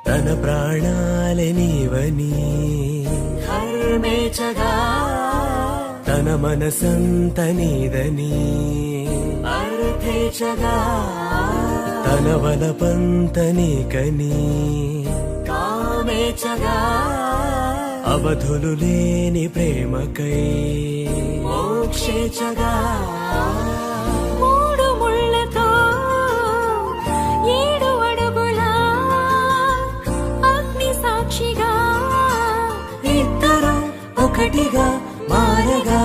తన ప్రాణాలే నీవని హర్మేచగా తన మనసంత నీదని అర్థేచగా తన వలపంత నీకని కామేచగా అవధులు లేని ప్రేమకై మోక్షేచగా మూడు ముళ్ళతో 7 అడుగుల అగ్ని సాక్షిగా ఇద్దరు ఒకటిగా మారగా